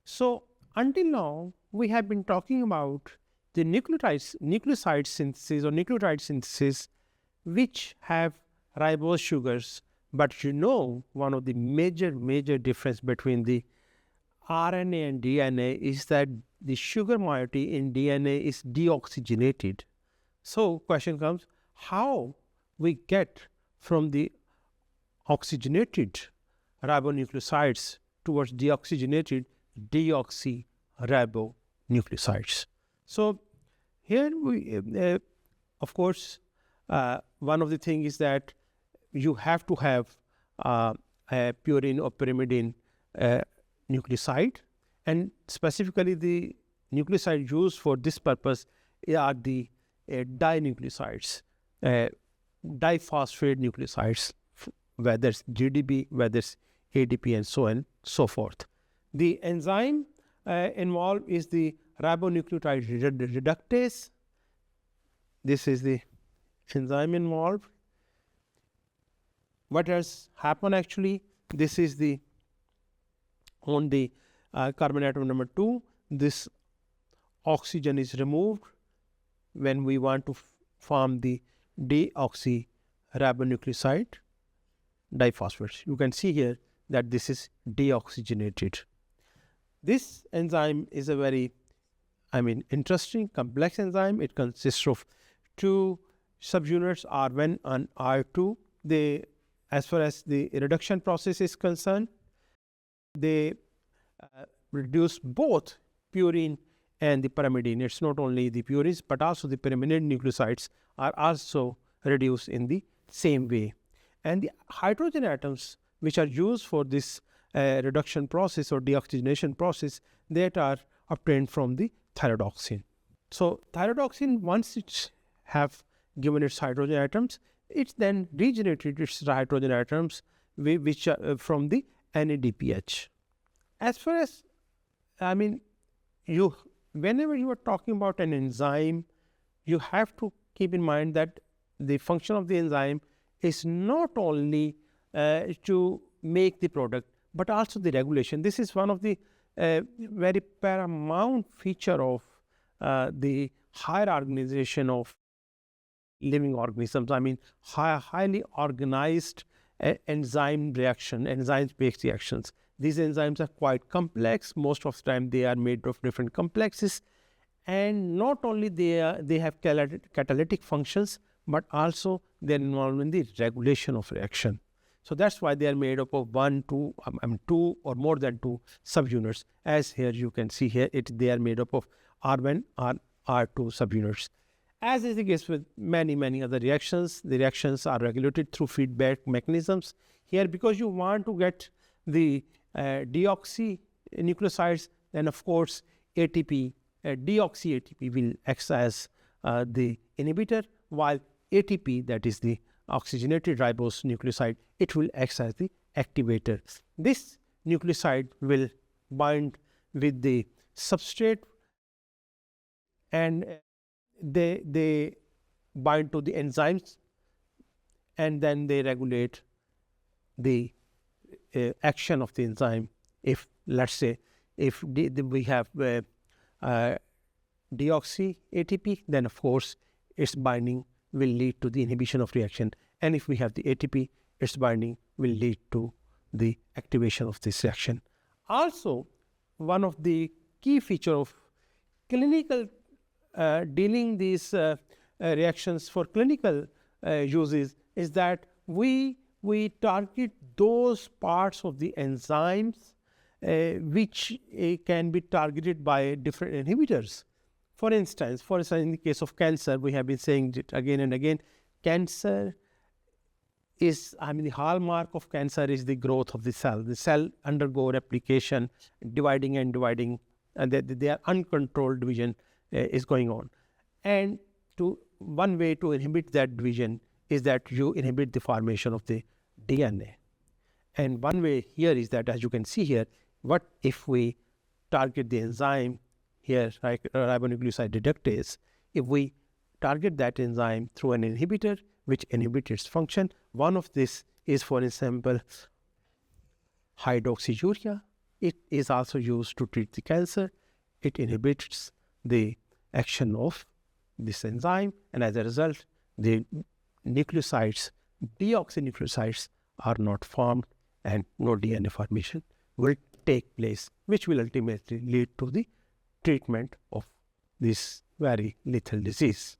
So until now, we have been talking about the nucleoside synthesis or nucleotide synthesis, which have ribose sugars. But one of the major difference between the RNA and DNA is that the sugar moiety in DNA is deoxygenated. So question comes, how we get from the oxygenated ribonucleosides towards deoxygenated deoxyribonucleosides. So here we, of course, one of the things is that you have to have a purine or pyrimidine nucleoside, and specifically the nucleoside used for this purpose are the dinucleosides, diphosphate nucleosides, whether it's GDP, whether it's ADP, and so on and so forth. The enzyme involved is the ribonucleotide reductase. This is the enzyme involved. What has happened actually? This is the on the carbon atom number 2. This oxygen is removed when we want to form the deoxyribonucleoside diphosphates. You can see here that this is deoxygenated. This enzyme is a very, interesting, complex enzyme. It consists of two subunits, R1 and R2. As far as the reduction process is concerned, they reduce both purine and the pyrimidine. It's not only the purines, but also the pyrimidine nucleosides are also reduced in the same way. And the hydrogen atoms which are used for this reduction process or deoxygenation process, that are obtained from the thyrodoxine. So thyrodoxine, once it have given its hydrogen atoms, it then regenerated its hydrogen atoms which are from the NADPH. As far as, whenever you are talking about an enzyme, you have to keep in mind that the function of the enzyme is not only to make the product, but also the regulation. This is one of the very paramount feature of the higher organization of living organisms. Highly organized enzyme based reactions. These enzymes are quite complex. Most of the time they are made of different complexes, and not only they have catalytic functions, but also they are involved in the regulation of reaction. So that's why they are made up of two or more than two subunits. As here you can see here, they are made up of R1 and R2 subunits. As is the case with many other reactions, the reactions are regulated through feedback mechanisms. Here, because you want to get the deoxynucleosides, then of course ATP, deoxy ATP will act as the inhibitor, while ATP, that is the oxygenated ribose nucleoside, it will act as the activator. This nucleoside will bind with the substrate, and they bind to the enzymes, and then they regulate the action of the enzyme. If, let's say, if we have deoxy ATP, then of course its binding will lead to the inhibition of reaction, and if we have the ATP, its binding will lead to the activation of this reaction. Also, one of the key feature of clinical dealing these reactions for clinical uses is that we target those parts of the enzymes which can be targeted by different inhibitors. For instance, in the case of cancer, we have been saying it again and again, cancer is, the hallmark of cancer is the growth of the cell. The cell undergo replication, dividing, and their uncontrolled division is going on. And one way to inhibit that division is that you inhibit the formation of the DNA. And one way here is that, as you can see here, what if we target the enzyme here, like ribonucleoside reductase? if we target that enzyme through an inhibitor which inhibits its function, one of this is, for example, hydroxyurea. It is also used to treat the cancer. It inhibits the action of this enzyme, and as a result, the nucleosides, deoxynucleosides, are not formed and no DNA formation will take place, which will ultimately lead to the treatment of this very lethal disease.